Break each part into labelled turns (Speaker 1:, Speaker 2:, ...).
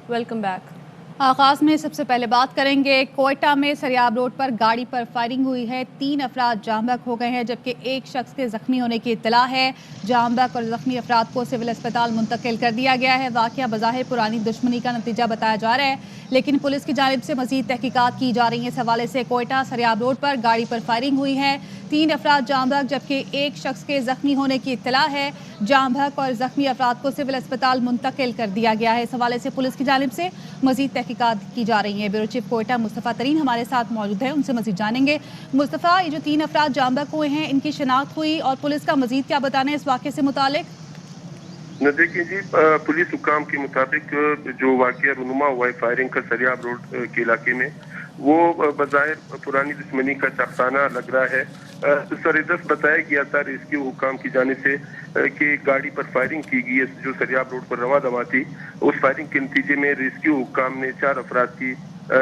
Speaker 1: Welcome back.
Speaker 2: आगाज में सबसे पहले बात करेंगे कोयटा में सरियाब रोड पर गाड़ी पर फायरिंग हुई है। 3 अफराद जाम बहक हो गए हैं जबकि एक शख्स के जख्मी होने की इत्तला है। जाम बहक और जख्मी अफराद को सिविल अस्पताल मुंतकिल कर दिया गया है। वाक़या बज़ाहिर पुरानी दुश्मनी का नतीजा बताया जा रहा है, लेकिन पुलिस की जानिब से मजीद तहकीकात की जा रही है। इस हवाले से कोयटा सरियाब रोड पर गाड़ी पर फायरिंग हुई है। 3 अफराद जाम बहक जबकि एक शख्स के जख्मी होने की इत्तला है। जाम बहक और जख्मी अफराद को सिविल अस्पताल मुंतकिल कर दिया गया है। इस हवाले से पुलिस की जानिब से मजीद तहकीकात की जा रही है। ब्यूरो चीफ कोयटा मुस्तफ़ा तरीन हमारे साथ मौजूद है, उनसे मजीद जानेंगे। मुस्तफ़ा, ये जो 3 अफराद जाम बहक हुए हैं, इनकी शिनाख्त हुई और पुलिस का मजीद क्या बताना है इस वाक़े से मुतालिक?
Speaker 3: देखिए जी, पुलिस हुकाम के मुताबिक जो वाक़या रुनुमा हुआ है फायरिंग का सरियाब रोड के इलाके में, वो बज़ाहिर पुरानी दुश्मनी का शख्साना लग रहा है। सरदस्त बताया गया था रेस्क्यू हुकाम की जानिब से कि गाड़ी पर फायरिंग की गई है जो सरियाब रोड पर रवा दवा थी। उस फायरिंग के नतीजे में रेस्क्यू हुकाम ने 4 अफराद की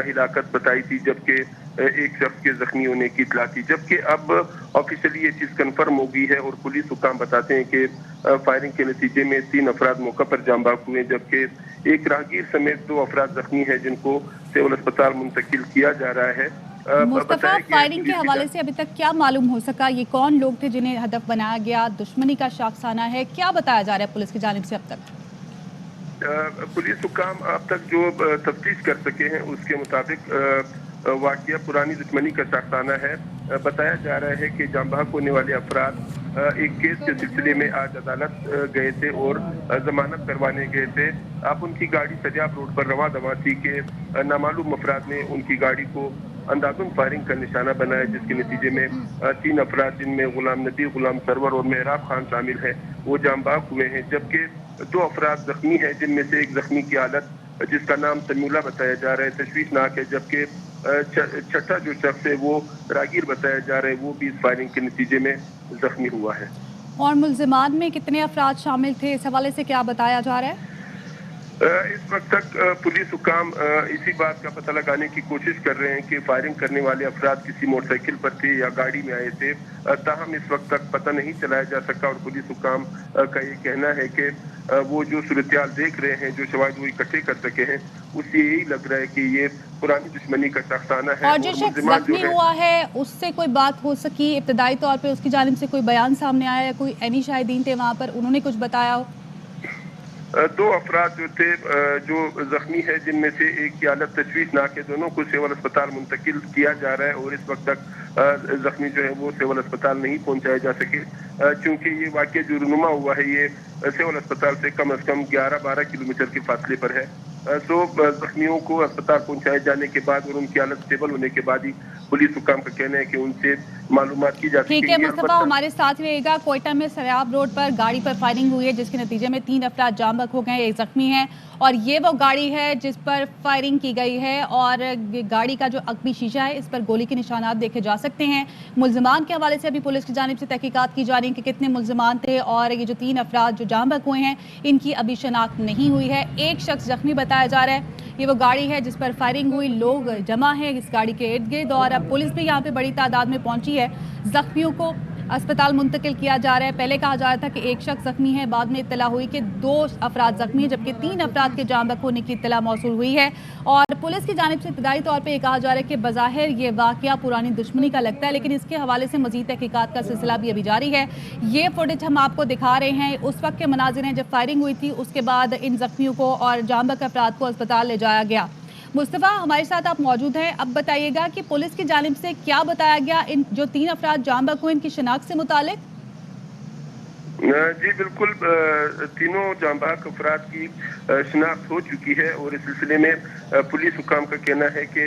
Speaker 3: हिलाकत बताई थी, जबकि एक शख्स के जख्मी होने की इत्तला थी। जबकि अब ऑफिशियली ये चीज़ कन्फर्म हो गई है और पुलिस हुकाम बताते हैं कि फायरिंग के नतीजे में 3 अफराद मौका पर जाम बहक हुए, जबकि एक राहगीर समेत 2 अफराद जख्मी हैं जिनको सिविल अस्पताल मुंतकिल किया जा रहा है।
Speaker 2: मुस्तफ़ा, फायरिंग के हवाले से अभी तक क्या मालूम हो सका? ये कौन लोग थे जिन्हें हदफ बनाया गया? दुश्मनी का शाखसाना है, क्या बताया जा रहा है पुलिस की जानिब से अब तक?
Speaker 3: पुलिस हुकाम अब तक जो तफ्तीश कर सके हैं उसके मुताबिक वाक़या पुरानी दुश्मनी का शाखसाना है। बताया जा रहा है कि जाम बहक होने वाले अफराद एक केस के सिलसिले में आज अदालत गए थे और जमानत करवाने गए थे। अब उनकी गाड़ी सरियाब रोड पर रवा दवा थी कि नामालूम अफराद ने उनकी गाड़ी को अंदाजुन फायरिंग का निशाना बनाया, जिसके नतीजे में 3 अफराद जिनमें गुलाम नबी, गुलाम सरवर और मेहराब खान शामिल हैं, वो जाम बहक हुए हैं। जबकि 2 अफराद जख्मी हैं, जिनमें से एक जख्मी की हालत जिसका नाम समीउल्लाह बताया जा रहा है तशवीशनाक है, जबकि छठा जो शख्स है वो रागीर बताया जा रहा है, वो भी इस फायरिंग के नतीजे में जख्मी हुआ है।
Speaker 2: और मुल्जिमान में कितने अफराद शामिल थे, इस हवाले से क्या बताया जा रहा है?
Speaker 3: इस वक्त तक पुलिस हुकाम इसी बात का पता लगाने की कोशिश कर रहे हैं कि फायरिंग करने वाले अफराद किसी मोटरसाइकिल पर थे या गाड़ी में आए थे। ताहम इस वक्त तक पता नहीं चलाया जा सका और पुलिस हुकाम का ये कहना है कि वो जो सूरत-ए-हाल देख रहे हैं, जो शवाहिद वो इकट्ठे कर सके हैं, उससे यही लग रहा है कि ये पुरानी दुश्मनी का शख्साना है।
Speaker 2: और जो शख्स जख्मी हुआ है उससे कोई बात हो सकी इब्तदाई तौर पे? उसकी जानिब से कोई बयान सामने आया या कोई ऐनी शाहिदीन थे वहाँ पर, उन्होंने कुछ बताया हो?
Speaker 3: 2 अफराद जो थे जो जख्मी है, जिनमें से एक की हालत तशवीशनाक है, दोनों को सिविल अस्पताल मुंतकिल किया जा रहा है और इस वक्त तक जख्मी जो है वो सिविल अस्पताल नहीं पहुंचाए जा सके, क्योंकि ये वाक़या जो रुनुमा हुआ है ये सिविल अस्पताल से कम 11-12 किलोमीटर के फासले पर है। तो जख्मियों को अस्पताल पहुंचाए जाने के बाद और उनकी हालत स्टेबल होने के बाद ही पुलिस हुकाम का कहना है कि उनसे मालूमात की जा सकेगी।
Speaker 2: ठीक है मुस्तफ़ा, हमारे साथ रहिएगा। कोयटा में सरियाब रोड पर गाड़ी पर फायरिंग हुई है जिसके नतीजे में 3 अफराद जाम बहक हो गए, एक जख्मी है और ये वो गाड़ी है जिस पर फायरिंग की गई है और गाड़ी का जो अगबी शीशा है इस पर गोली के निशानात देखे जा सकते हैं। मुल्जिमान के हवाले से अभी पुलिस की जानिब से तहकीकात की जा रही है कि कितने मुल्जिमान थे और ये जो 3 अफराद जो जाम बहक हुए हैं इनकी अभी शनाख्त नहीं हुई है। एक शख्स जख्मी बताया जा रहा है। ये वो गाड़ी है जिस पर फायरिंग हुई, लोग जमा है इस गाड़ी के इर्द गिर्द और अब पुलिस भी यहाँ पे बड़ी तादाद में पहुंची है। जख्मियों को अस्पताल मुंतकिल किया जा रहा है। पहले कहा जा रहा था कि एक शख्स जख्मी है, बाद में इत्तला हुई कि 2 अफराद जख्मी हैं, जबकि 3 अफराद के जाम बहक होने की इत्तला मौसूल हुई है। और पुलिस की जानिब से इब्तदाई तौर पर कहा जा रहा है कि बज़ाहिर ये वाक़या पुरानी दुश्मनी का लगता है, लेकिन इसके हवाले से मज़ीद तहकीकात का सिलसिला भी अभी जारी है। ये फुटेज हम आपको दिखा रहे हैं, उस वक्त के मनाज़िर हैं जब फायरिंग हुई थी, उसके बाद इन जख्मियों को और जाम बहक अफराद को अस्पताल ले जाया गया। मुस्तफ़ा, हमारे साथ आप मौजूद हैं, अब बताइएगा कि पुलिस की जानिब से क्या बताया गया इन जो 3 अफराद जाम बहक हुए इनकी शिनाख्त से मुतालिक?
Speaker 3: जी बिल्कुल, तीनों जाम बहक अफराद की शिनाख्त हो चुकी है और इस सिलसिले में पुलिस हुकाम का कहना है कि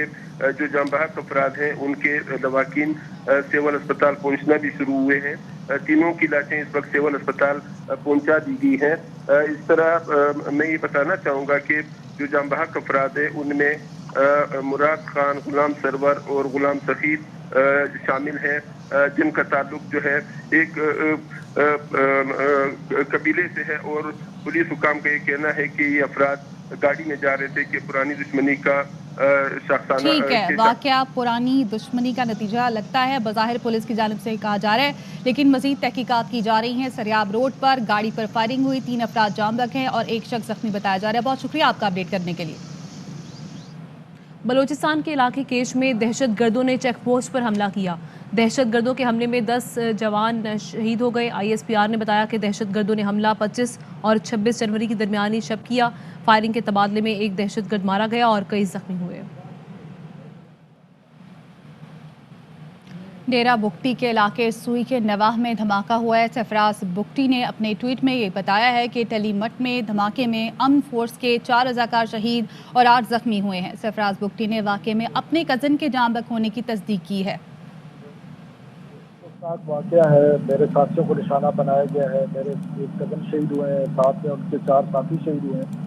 Speaker 3: जो जाम बहक अफराद हैं उनके लवाकिन सिविल अस्पताल पहुंचना भी शुरू हुए हैं। तीनों की लाशें इस वक्त सिविल अस्पताल पहुंचा दी गई हैं। इस तरह मैं ये बताना चाहूँगा कि जो जाम बहक अफराद है उनमें मुराद खान, गुलाम सरवर और गुलाम सफीद शामिल हैं, जिनका ताल्लुक जो है एक कबीले से है और पुलिस हुकाम का ये कहना है कि ये अफराद गाड़ी में जा रहे थे कि पुरानी दुश्मनी का शख्साना
Speaker 2: ठीक है, वाकया पुरानी दुश्मनी का नतीजा लगता है, बज़ाहिर पुलिस की जानिब से कहा जा रहा है, लेकिन मज़ीद तहकीकात की जा रही हैं। सरियाब रोड पर गाड़ी पर फायरिंग हुई, 3 अफराद जामबग हैं और एक शख्स जख्मी बताया जा रहा है। बहुत शुक्रिया आपका अपडेट करने के लिए।
Speaker 1: बलूचिस्तान के इलाके केश में दहशत गर्दों ने चेक पोस्ट पर हमला किया। दहशत गर्दों के हमले में 10 जवान शहीद हो गए। ISPR ने बताया कि दहशत गर्दों ने हमला 25 और 26 जनवरी की दरमियानी शब किया। फायरिंग के तबादले में एक दहशत गर्द मारा गया और कई जख्मी हुए।
Speaker 2: डेरा बुगटी के इलाके सुई के नवाह में धमाका हुआ है। सरफराज बुगटी ने अपने ट्वीट में ये बताया है कि टेलीमट में धमाके में अमन फोर्स के 4 रज़ाकार शहीद और 8 जख्मी हुए हैं। सरफराज बुगटी ने वाक़े में अपने कज़न के जांबक होने की तस्दीक की है।
Speaker 4: वाक़या है, मेरे साथियों को निशाना बनाया गया है। मेरे एक कज़न शहीद हुए हैं, साथ में उनके 4 साथी शहीद हुए हैं।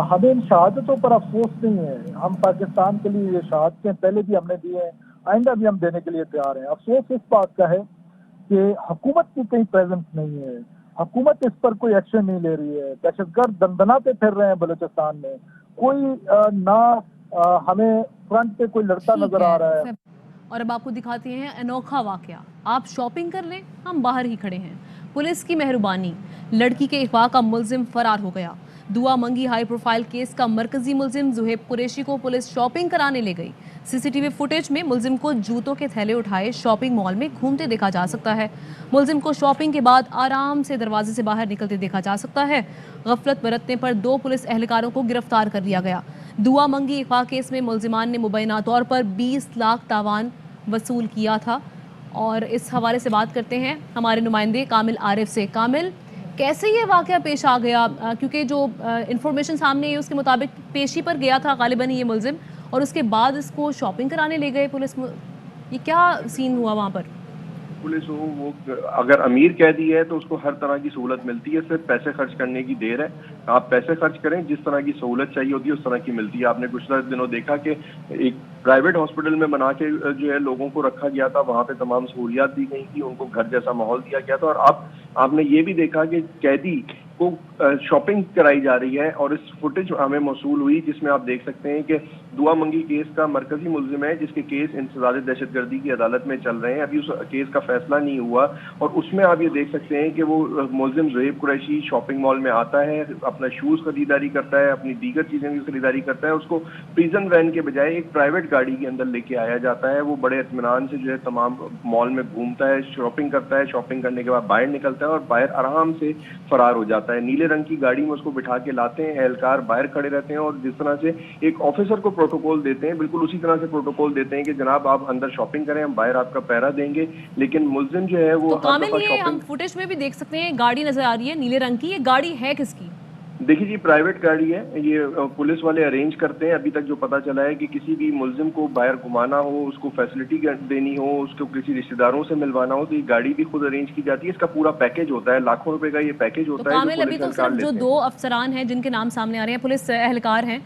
Speaker 4: हमें इन शहादतों पर अफसोस नहीं है। हम पाकिस्तान के लिए ये शहादतें पहले भी हमने दी हैं, आइंदा भी हम देने के लिए तैयार हैं। अफसोस इस बात का है कि हुकूमत की कहीं प्रेजेंस नहीं है, हुकूमत इस पर कोई एक्शन नहीं ले रही है। दहशतगर्द दंदनाते फिर रहे हैं बलूचिस्तान में, कोई हमें फ्रंट पे कोई लड़ता नजर आ रहा है।
Speaker 1: और अब आपको दिखाते हैं अनोखा वाकया। आप शॉपिंग कर लें, हम बाहर ही खड़े हैं। पुलिस की मेहरबानी, लड़की के अगवा का मुलजिम फरार हो गया। दुआ मंगी हाई प्रोफाइल केस का मरकजी मुलजिम जुहेब कुरैशी को पुलिस शॉपिंग कराने ले गई। CCTV फुटेज में मुलजिम को जूतों के थैले उठाए शॉपिंग मॉल में घूमते देखा जा सकता है। मुलजिम को शॉपिंग के बाद आराम से दरवाजे से बाहर निकलते देखा जा सकता है। गफलत बरतने पर 2 पुलिस एहलकारों को गिरफ्तार कर लिया गया। दुआ मंगी अगवा केस में मुलजिमान ने मुबैना तौर पर 20 लाख तावान वसूल किया था। और इस हवाले से बात करते हैं हमारे नुमाइंदे कामिल आरिफ से। कामिल, कैसे ये वाकया पेश आ गया? क्योंकि जो इंफॉर्मेशन सामने है उसके मुताबिक पेशी पर गया था गालिबन ये मुलजिम, और उसके बाद इसको शॉपिंग कराने ले गए पुलिस। ये क्या सीन हुआ वहाँ पर?
Speaker 3: पुलिस वो अगर अमीर कैदी है तो उसको हर तरह की सहूलत मिलती है, सिर्फ पैसे खर्च करने की देर है। आप पैसे खर्च करें, जिस तरह की सहूलत चाहिए होती है उस तरह की मिलती है। आपने कुछ दिनों देखा कि एक प्राइवेट हॉस्पिटल में बना के जो है लोगों को रखा गया था, वहाँ पे तमाम सहूलियात दी गई थी, उनको घर जैसा माहौल दिया गया था। और अब आपने ये भी देखा कि कैदी को शॉपिंग कराई जा रही है। और इस फुटेज हमें मौसूल हुई जिसमें आप देख सकते हैं कि दुआ मंगी केस का मरकजी मुलजिम है, जिसके केस इंसदाद दहशतगर्दी की अदालत में चल रहे हैं। अभी उस केस का फैसला नहीं हुआ और उसमें आप ये देख सकते हैं कि वो मुलजिम जुहेब कुरैशी शॉपिंग मॉल में आता है, अपना शूज़ खरीदारी करता है, अपनी दीगर चीज़ें की खरीदारी करता है। उसको प्रिजन वैन के बजाय एक प्राइवेट गाड़ी के अंदर लेके आया जाता है। वो बड़े इत्मीनान से जो है तमाम मॉल में घूमता है, शॉपिंग करता है। शॉपिंग करने के बाद बाहर निकलता है और बाहर आराम से फरार हो जाता है। नीले रंग की गाड़ी में उसको बिठा के लाते हैं, एहलकार बाहर खड़े रहते हैं और जिस तरह से एक ऑफिसर को प्रोटोकॉल देते हैं, बिल्कुल उसी तरह से प्रोटोकॉल देते हैं कि जनाब आप अंदर शॉपिंग करें, हम बाहर आपका पहरा देंगे। लेकिन मुलजिम जो है वो
Speaker 1: तो कामिल, ये हम फुटेज में भी देख सकते हैं, गाड़ी नजर आ रही है नीले रंग की। ये गाड़ी है किसकी?
Speaker 3: देखिए जी, प्राइवेट गाड़ी है, ये पुलिस वाले अरेंज करते हैं। अभी तक जो पता चला है कि किसी भी मुलजिम को बाहर घुमाना हो, उसको फैसिलिटी देनी हो, उसको किसी रिश्तेदारों से मिलवाना हो तो ये गाड़ी भी खुद अरेंज की जाती है। इसका पूरा पैकेज होता है, लाखों रुपए का ये पैकेज होता है।
Speaker 1: कामिल, अभी तो सिर्फ जो 2 अफसरान हैं जिनके नाम सामने आ रहे हैं, पुलिस एहलकार हैं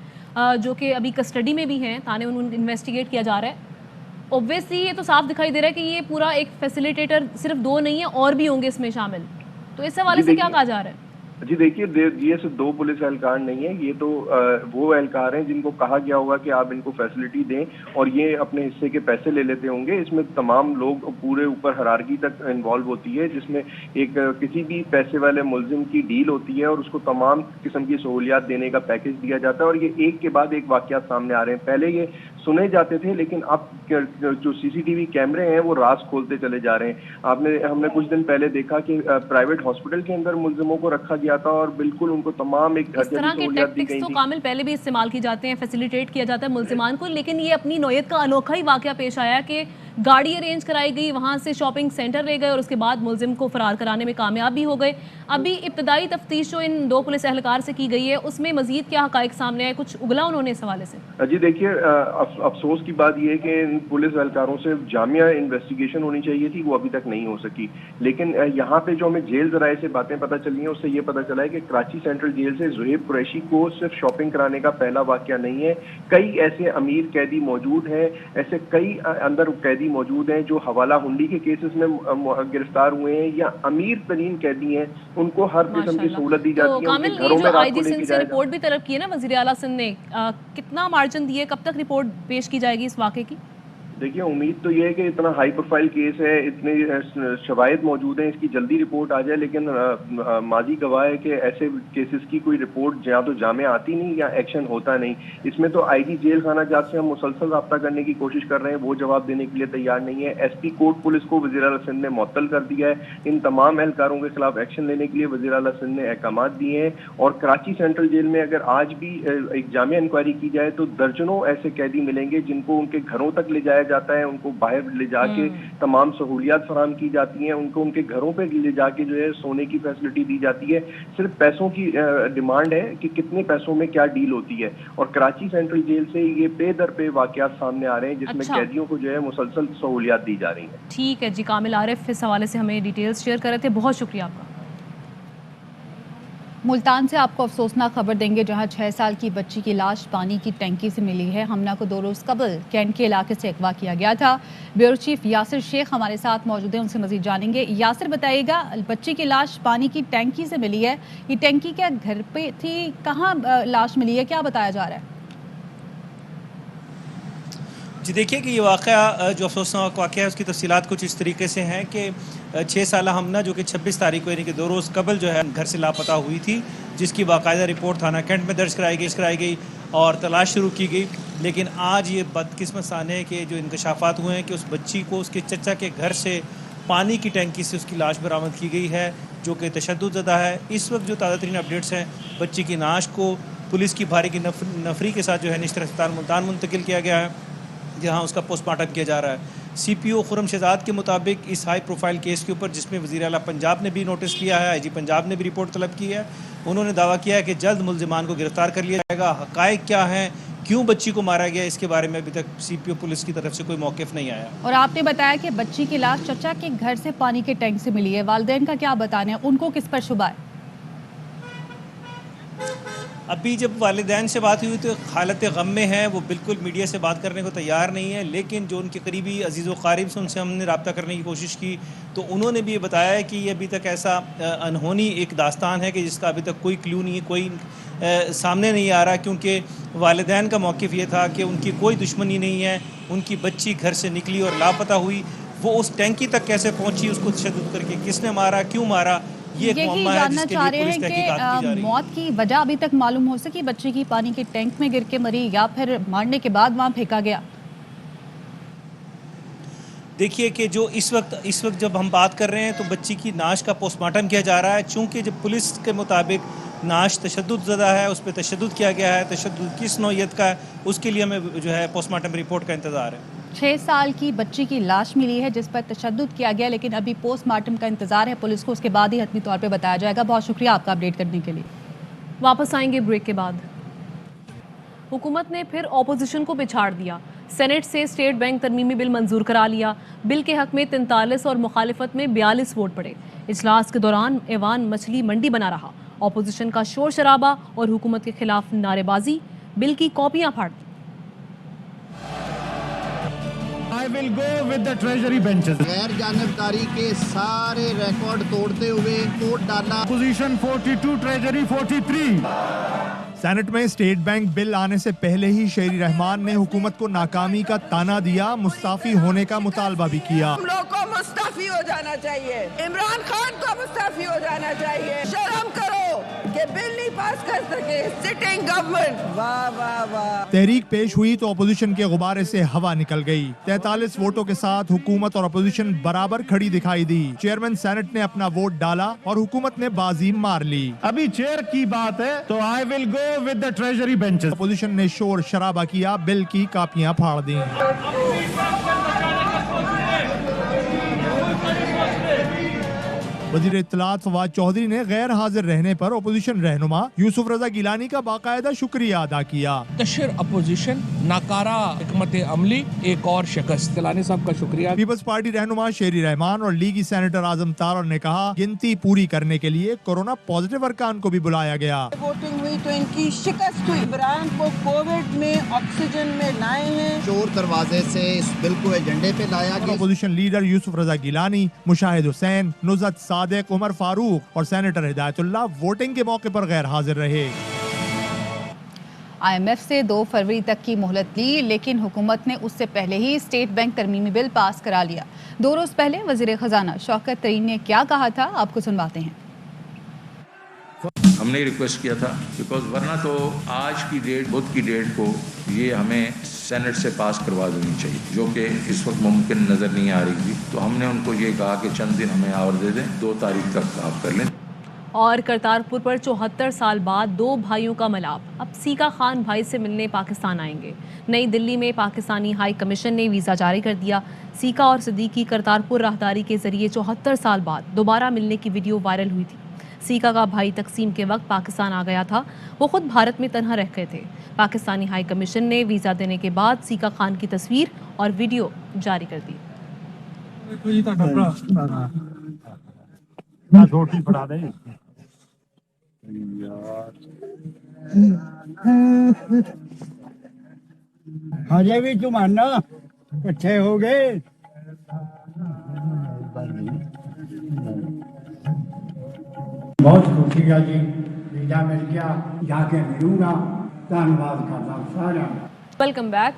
Speaker 1: जो कि अभी कस्टडी में भी हैं, थाने में उनको इन्वेस्टिगेट किया जा रहा है। ऑब्वियसली ये तो साफ दिखाई दे रहा है कि ये पूरा एक फैसिलिटेटर सिर्फ 2 नहीं है, और भी होंगे इसमें शामिल। तो इस हवाले से क्या कहा जा रहा है?
Speaker 3: जी देखिए, ये सिर्फ 2 पुलिस एहलकार नहीं है, ये तो वो एहलकार हैं जिनको कहा गया होगा कि आप इनको फैसिलिटी दें और ये अपने हिस्से के पैसे ले लेते होंगे। इसमें तमाम लोग पूरे ऊपर हरारकी तक इन्वॉल्व होती है, जिसमें एक किसी भी पैसे वाले मुलजिम की डील होती है और उसको तमाम किस्म की सहूलियात देने का पैकेज दिया जाता है। और ये एक के बाद एक वाकयात सामने आ रहे हैं। पहले ये सुने जाते थे, लेकिन अब जो CCTV कैमरे हैं वो राज खोलते चले जा रहे हैं। हमने कुछ दिन पहले देखा कि प्राइवेट हॉस्पिटल के अंदर मुलजिमों को रखा गया था और बिल्कुल उनको तमाम एक
Speaker 1: इस तरह के टैक्टिक्स तो कामिल पहले भी इस्तेमाल की जाते हैं, फैसिलिटेट किया जाता है मुलजिमान को। लेकिन ये अपनी नौयत का अनोखा ही वाकया पेश आया कि गाड़ी अरेंज कराई गई, वहां से शॉपिंग सेंटर ले गए और उसके बाद मुलजिम को फरार कराने में कामयाब भी हो गए। अभी इब्तदाई तफ्तीश जो इन 2 पुलिस एहलकार से की गई है उसमें मजीद क्या हकाइक सामने आए, कुछ उगला उन्होंने इस हवाले से?
Speaker 3: जी देखिए, अफसोस की बात यह है कि इन पुलिस एहलकारों से जामिया इन्वेस्टिगेशन होनी चाहिए थी, वो अभी तक नहीं हो सकी। लेकिन यहाँ पे जो हमें जेल जराए से बातें पता चली हैं उससे ये पता चला है कि कराची सेंट्रल जेल से जुहेब कुरैशी को सिर्फ शॉपिंग कराने का पहला वाकया नहीं है। कई ऐसे अमीर कैदी मौजूद हैं, ऐसे कई अंदर कैदी قیدی موجود ہیں جو حوالہ ہنڈی کے کیسز میں گرفتار ہوئے ہیں یا امیر ترین قیدی ہیں، ان کو ہر قسم کی سہولت دی جاتی ہے.
Speaker 1: تو کامل، یہ جو آئی جی سندھ سے رپورٹ بھی طلب کی ہے نا وزیر اعلیٰ سندھ نے، کتنا مارجن دیے، کب تک رپورٹ پیش کی جائے گی اس واقعے کی؟
Speaker 3: دیکھیے امید تو یہ ہے کہ اتنا ہائی پروفائل کیس ہے، اتنے شواہد موجود ہیں، اس کی جلدی رپورٹ آ جائے، لیکن ماضی گواہ ہے کہ ایسے کیسز کی کوئی رپورٹ یا تو جامع آتی نہیں یا ایکشن ہوتا نہیں. اس میں تو آئی جی جیل خانہ جات سے ہم مسلسل رابطہ کرنے کی کوشش کر رہے ہیں، وہ جواب دینے کے لیے تیار نہیں ہے. ایس پی کوٹ پولیس کو وزیر اعلیٰ سندھ نے معطل کر دیا ہے. ان تمام اہلکاروں کے خلاف ایکشن لینے کے لیے وزیر اعلیٰ سندھ نے احکامات دیے ہیں. اور کراچی سینٹرل جیل میں اگر آج بھی ایک جامع انکوائری کی جائے تو درجنوں ایسے قیدی ملیں گے جن کو ان کے گھروں تک لے جایا جاتا ہے، ان کو باہر لے جا کے تمام سہولیات فراہم کی جاتی ہیں، ان کو ان کے گھروں پہ لے جا کے جو ہے سونے کی فیسلٹی دی جاتی ہے. صرف پیسوں کی ڈیمانڈ ہے کہ کتنے پیسوں میں کیا ڈیل ہوتی ہے. اور کراچی سینٹرل جیل سے یہ پے در پے واقعات سامنے آ رہے ہیں جس میں قیدیوں کو جو ہے مسلسل سہولیات دی جا رہی ہیں.
Speaker 1: ٹھیک ہے جی، کامل عارف اس حوالے سے ہمیں ڈیٹیلز شیئر کر رہے تھے، بہت شکریہ آپ کا.
Speaker 2: ملتان سے آپ کو افسوسناک خبر دیں گے، جہاں 6 سال کی بچی کی لاش پانی کی ٹینکی سے ملی ہے. حملہ کو 2 روز قبل کینٹ کے علاقے سے اغوا کیا گیا تھا. بیورو چیف یاسر شیخ ہمارے ساتھ موجود ہیں، ان سے مزید جانیں گے. یاسر بتائیے گا، بچی کی لاش پانی کی ٹینکی سے ملی ہے، یہ ٹینکی کیا گھر پہ تھی، کہاں لاش ملی ہے، کیا بتایا جا رہا ہے؟
Speaker 5: جی دیکھیے کہ یہ واقعہ جو افسوسناک واقعہ ہے اس کی تفصیلات کچھ اس طریقے سے ہیں کہ 6 سالہ ہمنہ جو کہ 26 تاریخ کو یعنی کہ 2 روز قبل جو ہے گھر سے لاپتہ ہوئی تھی، جس کی باقاعدہ رپورٹ تھانہ کینٹ میں درج کرائی گئی اور تلاش شروع کی گئی. لیکن آج یہ بدقسمت سانے ہے کہ جو انکشافات ہوئے ہیں کہ اس بچی کو اس کے چچا کے گھر سے پانی کی ٹینکی سے اس کی لاش برآمد کی گئی ہے، جو کہ تشدد زدہ ہے. اس وقت جو تازہ ترین اپڈیٹس ہیں، بچی کی نعش کو پولیس کی بھاری کی نفری کے ساتھ جو ہے نشتر اسپتال ملتان منتقل کیا گیا ہے، جہاں اس کا پوسٹ مارٹم کیا جا رہا ہے. سی پی او خرم شہزاد کے مطابق اس ہائی پروفائل کیس کے اوپر، جس میں وزیر اعلیٰ پنجاب نے بھی نوٹس لیا ہے، آئی جی پنجاب نے بھی رپورٹ طلب کی ہے، انہوں نے دعویٰ کیا ہے کہ جلد ملزمان کو گرفتار کر لیا جائے گا. حقائق کیا ہیں، کیوں بچی کو مارا گیا، اس کے بارے میں ابھی تک سی پی او پولیس کی طرف سے کوئی موقف نہیں آیا.
Speaker 2: اور آپ نے بتایا کہ بچی کی لاش چچا کے گھر سے پانی کے ٹینک سے ملی ہے، والدین کا کیا بتانا ہے، ان کو کس پر شبہ ہے؟
Speaker 5: ابھی جب والدین سے بات ہوئی تو حالت غم میں ہے، وہ بالکل میڈیا سے بات کرنے کو تیار نہیں ہے. لیکن جو ان کے قریبی عزیز و قارب سے ان سے ہم نے رابطہ کرنے کی کوشش کی تو انہوں نے بھی یہ بتایا ہے کہ یہ ابھی تک ایسا انہونی ایک داستان ہے کہ جس کا ابھی تک کوئی کلیو نہیں ہے، کوئی سامنے نہیں آ رہا، کیونکہ والدین کا موقف یہ تھا کہ ان کی کوئی دشمنی نہیں ہے. ان کی بچی گھر سے نکلی اور لاپتہ ہوئی، وہ اس ٹینکی تک کیسے پہنچی، اس کو تشدد کر کے کس نے مارا، کیوں مارا، یہ
Speaker 2: یہی جاننا چاہ رہے ہیں کہ موت کی وجہ ابھی تک معلوم ہو سکی، بچی کی پانی کے ٹینک میں گر کے مری یا پھر مارنے کے بعد وہاں پھینکا گیا؟
Speaker 5: دیکھیے کہ جو اس وقت جب ہم بات کر رہے ہیں تو بچی کی نعش کا پوسٹ مارٹم کیا جا رہا ہے. چونکہ جب پولیس کے مطابق نعش تشدد زدہ ہے، اس پہ تشدد کیا گیا ہے، تشدد کس نوعیت کا ہے، اس کے لیے ہمیں جو ہے پوسٹ مارٹم رپورٹ کا انتظار ہے.
Speaker 2: 6 سال کی بچی کی لاش ملی ہے جس پر تشدد کیا گیا، لیکن ابھی پوسٹ مارٹم کا انتظار ہے پولیس کو، اس کے بعد ہی حتمی طور پہ بتایا جائے گا. بہت شکریہ آپ کا اپڈیٹ کرنے کے لیے.
Speaker 1: واپس آئیں گے بریک کے بعد. حکومت نے پھر اپوزیشن کو پچھاڑ دیا. سینٹ سے اسٹیٹ بینک ترمیمی بل منظور کرا لیا. بل کے حق میں 43 اور مخالفت میں 42 ووٹ پڑے. اجلاس کے دوران ایوان مچھلی منڈی بنا رہا. اپوزیشن کا شور شرابہ اور حکومت کے خلاف نعرے بازی. بل کی کاپیاں پھاڑ دی.
Speaker 6: I will go with the treasury benches.
Speaker 7: غیر جانبداری کے سارے ریکارڈ توڑتے ہوئے ووٹ ڈالا.
Speaker 6: Position 42, treasury 43. سینٹ میں اسٹیٹ بینک بل آنے سے پہلے ہی شہری رحمان نے حکومت کو ناکامی کا تانا دیا، مستعفی ہونے کا مطالبہ بھی کیا.
Speaker 8: ہم لوگ کو مستعفی ہو جانا چاہیے، عمران خان کو مستعفی ہو جانا چاہیے. شرم کرو کہ بل نہیں پاس کر سکے سٹنگ گورنمنٹ. واہ واہ واہ.
Speaker 6: تحریک پیش ہوئی تو اپوزیشن کے غبارے سے ہوا نکل گئی. 43 ووٹوں کے ساتھ حکومت اور اپوزیشن برابر کھڑی دکھائی دی. چیئرمین سینٹ نے اپنا ووٹ ڈالا اور حکومت نے بازی مار لی. ابھی چیئر کی بات ہے تو I will go with the treasury benches. Opposition نے شور شرابہ کیا، بل کی کاپیاں پھاڑ دیں. वजीर इत्तलात फवाद चौधरी ने गैर हाजिर रहने पर अपोजिशन रहनुमा यूसुफ रजा गिलानी का बाकायदा शुक्रिया अदा किया।
Speaker 9: तशर अपोजिशन नाकारा हिकमत अमली एक और शिकस्त। गिलानी साहब का शुक्रिया।
Speaker 6: पीपल्स पार्टी रहनुमा शेरी रहमान और लीगी सेनेटर आजम तारर ने कहा गिनती पूरी करने के लिए कोरोना पॉजिटिव अरकान को भी बुलाया गया।
Speaker 8: वोटिंग हुई तो इनकी शिकस्त हुई। इमरान को कोविड में ऑक्सीजन में लाए हैं।
Speaker 7: चोर दरवाजे से इस बिल को एजेंडे पे लाया गया।
Speaker 6: अपोजिशन लीडर यूसुफ रजा गिलानी, मुशाहिद हुसैन, नुज़रत सादिक, उमर फारूक और सेनेटर हिदायतुल्लाह वोटिंग के मौके पर गैर हाजिर रहे।
Speaker 2: IMF से 2 फरवरी तक की मोहलत ली, लेकिन हुकूमत ने उससे पहले ही स्टेट बैंक तरमीमी बिल पास करा लिया। 2 रोज पहले वजीर खजाना शौकत तरीन ने क्या कहा था, आपको सुनवाते हैं।
Speaker 10: हमने रिक्वेस्ट किया था बिकॉज वरना तो आज की डेट, बुध की डेट को ये हमें सेनेट से पास करवा देनी चाहिए, जो कि इस वक्त मुमकिन नज़र नहीं आ रही थी। तो हमने उनको ये कहा कि चंद दिन हमें और दे दें, 2 तारीख तक आप कर लें।
Speaker 1: और करतारपुर पर 74 साल बाद 2 भाइयों का मिलाप। अब सीका खान भाई से मिलने पाकिस्तान आएंगे। नई दिल्ली में पाकिस्तानी हाई कमीशन ने वीज़ा जारी कर दिया। सीका और सिद्दीकी करतारपुर राहदारी के जरिए 74 साल बाद दोबारा मिलने की वीडियो वायरल हुई थी। सीका का भाई तकसीम के वक्त पाकिस्तान आ गया था, वो खुद भारत में तन्हा रह गए थे। पाकिस्तानी हाई कमीशन ने वीज़ा देने के बाद सीका खान की तस्वीर और वीडियो जारी कर दी।
Speaker 11: हजे भी जुमाना इकट्ठे हो गए। बहुत खुशी है जी, वीजा मिल गया, जाके मिलूंगा। धन्यवाद करता हूँ सारा।
Speaker 1: Welcome back.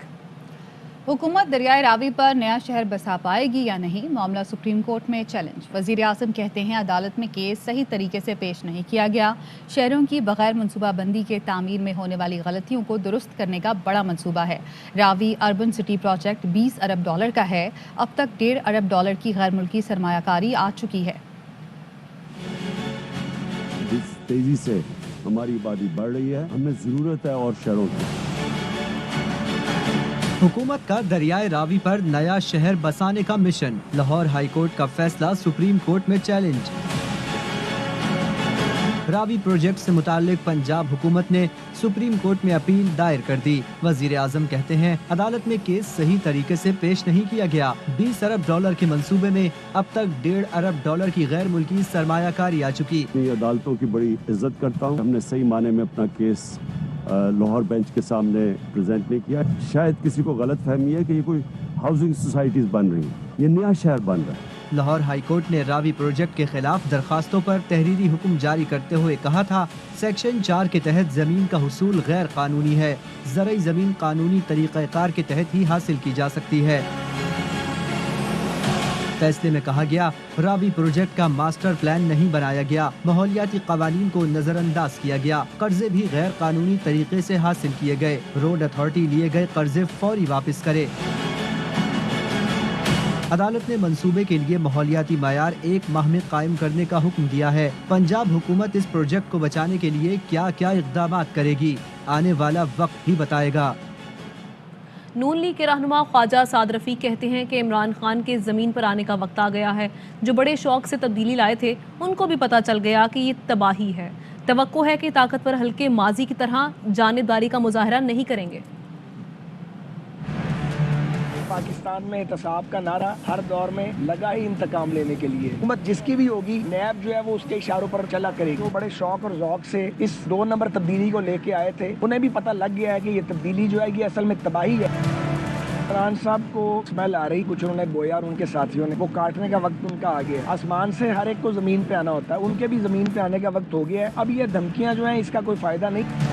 Speaker 2: हुकूमत दरियाए रावी पर नया शहर बसा पाएगी या नहीं, मामला सुप्रीम कोर्ट में चैलेंज। वजीर आज़म कहते हैं अदालत में केस सही तरीके से पेश नहीं किया गया। शहरों की बगैर मनसूबाबंदी के तामीर में होने वाली गलतियों को दुरुस्त करने का बड़ा मंसूबा है। रावी अर्बन सिटी प्रोजेक्ट 20 अरब डॉलर का है। अब तक 1.5 अरब डॉलर की गैर मुल्की सरमायाकारी आ चुकी है।
Speaker 12: जिस तेजी से हमारी आबादी बढ़ रही है, हमें जरूरत है और शहरों की।
Speaker 13: हुकूमत का दरियाए रावी पर नया शहर बसाने का मिशन। लाहौर हाई कोर्ट का फैसला सुप्रीम कोर्ट में चैलेंज। रावी प्रोजेक्ट से मुताल्लिक पंजाब हुकूमत ने सुप्रीम कोर्ट में अपील दायर कर दी। वजीर आजम कहते हैं अदालत में केस सही तरीके से पेश नहीं किया गया। 20 अरब डॉलर के मंसूबे में अब तक 1.5 अरब डॉलर की गैर मुल्की सरमायाकारी आ चुकी।
Speaker 12: अदालतों की बड़ी इज्जत करता हूँ। हमने सही माने में अपना केस लाहौर बेंच के सामने प्रेजेंट नहीं किया। शायद किसी को गलत फहमी है कि ये कोई हाउसिंग सोसाइटीज बन रही हैं, ये नया शहर बन रहा है।
Speaker 13: लाहौर हाई कोर्ट ने रावी प्रोजेक्ट के खिलाफ दरखास्तों पर तहरीरी हुक्म जारी करते हुए कहा था सेक्शन 4 के तहत जमीन का हुसूल गैर कानूनी है। ज़रई जमीन कानूनी तरीक़ाकार के तहत ही हासिल की जा सकती है। फैसले में कहा गया रावी प्रोजेक्ट का मास्टर प्लान नहीं बनाया गया, माहौलियाती कवानीन को नजरअंदाज किया गया, कर्जे भी गैर कानूनी तरीके से हासिल किए गए। रोड अथॉरिटी लिए गए कर्जे फौरी वापस करे। अदालत ने मंसूबे के लिए माहौलियाती मायार 1 माह में कायम करने का हुक्म दिया है। पंजाब हुकूमत इस प्रोजेक्ट को बचाने के लिए क्या क्या इक़दामात करेगी, आने वाला वक्त ही बताएगा।
Speaker 1: नून लीग के रहनुमा ख्वाजा साद रफ़ीक कहते हैं कि इमरान खान के ज़मीन पर आने का वक्त आ गया है। जो बड़े शौक से तब्दीली लाए थे उनको भी पता चल गया कि ये तबाही है। तवक्को है कि ताकतवर हल्के माजी की तरह जानिबदारी का मुजाहरा नहीं करेंगे।
Speaker 14: पाकिस्तान में एहतसाब का नारा हर दौर में लगा ही इंतकाम लेने के लिए। हुकूमत जिसकी भी होगी, नैब जो है वो उसके इशारों पर चला करेगी। वो बड़े शौक और ज़ौक से इस 2 नंबर तब्दीली को लेके आए थे, उन्हें भी पता लग गया है कि ये तब्दीली जो है ये असल में तबाही है। इमरान साहब को स्मेल आ रही, कुछ उन्होंने बोया और उनके साथियों ने, वो काटने का वक्त उनका आ गया। आसमान से हर एक को ज़मीन पे आना होता है, उनके भी ज़मीन पे आने का वक्त हो गया है। अब ये धमकियाँ जो हैं इसका कोई फ़ायदा नहीं।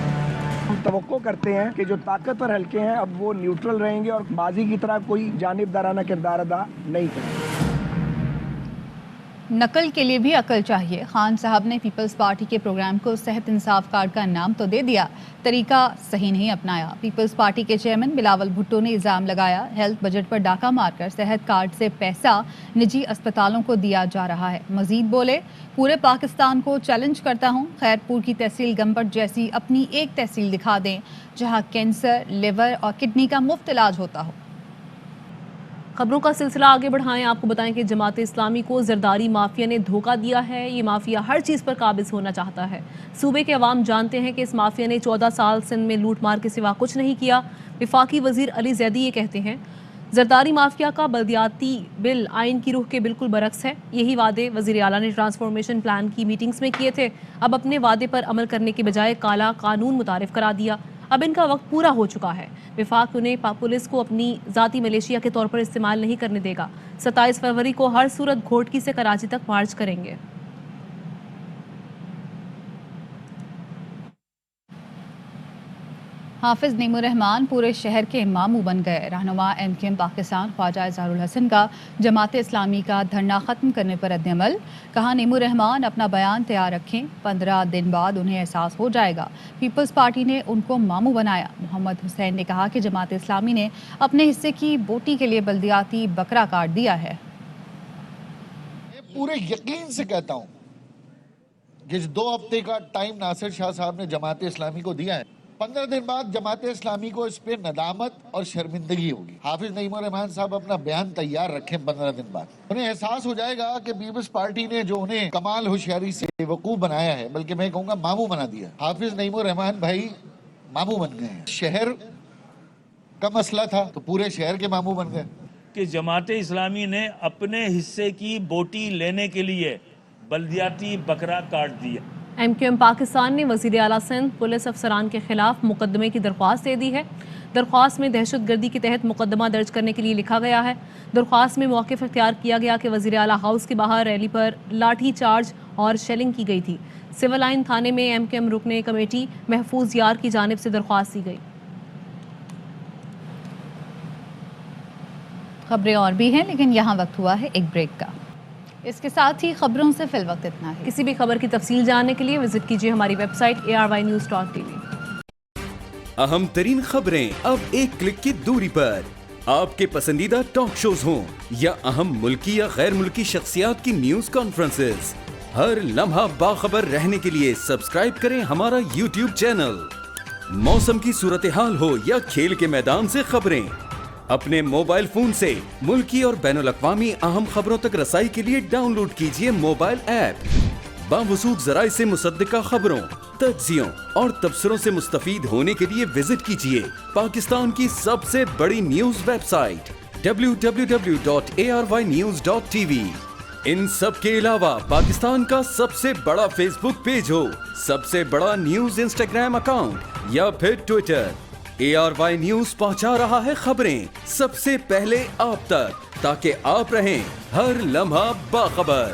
Speaker 14: हम तवक्को करते हैं कि जो ताकतवर हल्के हैं अब वो न्यूट्रल रहेंगे और माजी की तरह कोई जानिबदाराना किरदार अदा नहीं करेंगे।
Speaker 2: नकल के लिए भी अकल चाहिए। खान साहब ने पीपल्स पार्टी के प्रोग्राम को सेहत इंसाफ कार्ड का नाम तो दे दिया, तरीका सही नहीं अपनाया। पीपल्स पार्टी के चेयरमैन बिलावल भुट्टो ने इल्ज़ाम लगाया हेल्थ बजट पर डाका मारकर सेहत कार्ड से पैसा निजी अस्पतालों को दिया जा रहा है। मजीद बोले पूरे पाकिस्तान को चैलेंज करता हूँ, खैरपुर की तहसील गंबट जैसी अपनी एक तहसील दिखा दें जहाँ कैंसर, लिवर और किडनी का मुफ्त इलाज होता हो।
Speaker 1: خبروں کا سلسلہ آگے بڑھائیں. آپ کو بتائیں کہ جماعت اسلامی کو زرداری مافیا نے دھوکہ دیا ہے. یہ مافیا ہر چیز پر قابض ہونا چاہتا ہے. صوبے کے عوام جانتے ہیں کہ اس مافیا نے 14 سال سندھ میں لوٹ مار کے سوا کچھ نہیں کیا. وفاقی وزیر علی زیدی یہ کہتے ہیں زرداری مافیا کا بلدیاتی بل آئین کی روح کے بالکل برعکس ہے. یہی وعدے وزیر اعلیٰ نے ٹرانسفارمیشن پلان کی میٹنگز میں کیے تھے. اب اپنے وعدے پر عمل کرنے کے بجائے کالا قانون متعارف کرا دیا. اب ان کا وقت پورا ہو چکا ہے. وفاق انہیں پولیس کو اپنی ذاتی ملیشیا کے طور پر استعمال نہیں کرنے دے گا. 27 فروری کو ہر صورت گھوٹکی سے کراچی تک مارچ کریں گے.
Speaker 2: حافظ نعیم الرحمان پورے شہر کے ماموں بن گئے. رہنما MQM پاکستان خواجہ اظہار الحسن کا جماعت اسلامی کا دھرنا ختم کرنے پر رد عمل. کہا نعیم الرحمان اپنا بیان تیار رکھیں, 15 دن بعد انہیں احساس ہو جائے گا. پیپلز پارٹی نے ان کو ماموں بنایا. محمد حسین نے کہا کہ جماعت اسلامی نے اپنے حصے کی بوٹی کے لیے بلدیاتی بکرا کاٹ دیا ہے.
Speaker 15: پورے یقین سے کہتا ہوں کہ 2 ہفتے کا ٹائم ناصر شاہ صاحب نے جماعت اسلامی کو دیا ہے. 15 دن بعد جماعت اسلامی کو اس پہ ندامت اور شرمندگی ہوگی. حافظ نعیم الرحمان صاحب اپنا بیان تیار رکھیں, 15 دن بعد انہیں احساس ہو جائے گا کہ پیپلز پارٹی نے جو انہیں کمال ہوشیاری سے وقوف بنایا ہے, بلکہ میں کہوں گا ماموں بنا دیا. حافظ نعیم الرحمان بھائی ماموں بن گئے ہیں. شہر کا مسئلہ تھا تو پورے شہر کے ماموں بن گئے.
Speaker 16: کہ جماعت اسلامی نے اپنے حصے کی بوٹی لینے کے لیے بلدیاتی بکرا کاٹ دیا.
Speaker 1: MQM پاکستان نے وزیر اعلیٰ سندھ پولیس افسران کے خلاف مقدمے کی درخواست دے دی ہے. درخواست میں دہشت گردی کے تحت مقدمہ درج کرنے کے لیے لکھا گیا ہے. درخواست میں موقف اختیار کیا گیا کہ وزیر اعلیٰ ہاؤس کے باہر ریلی پر لاٹھی چارج اور شیلنگ کی گئی تھی. سول لائن تھانے میں MQM رکن کمیٹی محفوظ یار کی جانب سے درخواست دی گئی.
Speaker 2: خبریں اور بھی ہیں لیکن یہاں وقت ہوا ہے ایک بریک کا. اس کے ساتھ ہی خبروں سے فی الوقت اتنا ہے.
Speaker 1: کسی بھی خبر کی تفصیل جاننے کے لیے وزٹ کیجیے ہماری ویب سائٹ ARYnews.tv.
Speaker 17: اہم ترین خبریں اب ایک کلک کی دوری پر. آپ کے پسندیدہ ٹاک شوز ہوں یا اہم ملکی یا غیر ملکی شخصیات کی نیوز کانفرنسز, ہر لمحہ باخبر رہنے کے لیے سبسکرائب کریں ہمارا YouTube چینل. موسم کی صورتحال ہو یا کھیل کے میدان سے خبریں, اپنے موبائل فون سے ملکی اور بین الاقوامی اہم خبروں تک رسائی کے لیے ڈاؤن لوڈ کیجیے موبائل ایپ. باوثوق ذرائع سے مصدقہ خبروں, تجزیوں اور تبصروں سے مستفید ہونے کے لیے وزٹ کیجیے پاکستان کی سب سے بڑی نیوز ویب سائٹ www.arynews.tv. ان سب کے علاوہ پاکستان کا سب سے بڑا فیس بک پیج ہو, سب سے بڑا نیوز انسٹاگرام اکاؤنٹ یا پھر ٹویٹر, ARY نیوز پہنچا رہا ہے خبریں سب سے پہلے آپ تک, تاکہ آپ رہیں ہر لمحہ باخبر.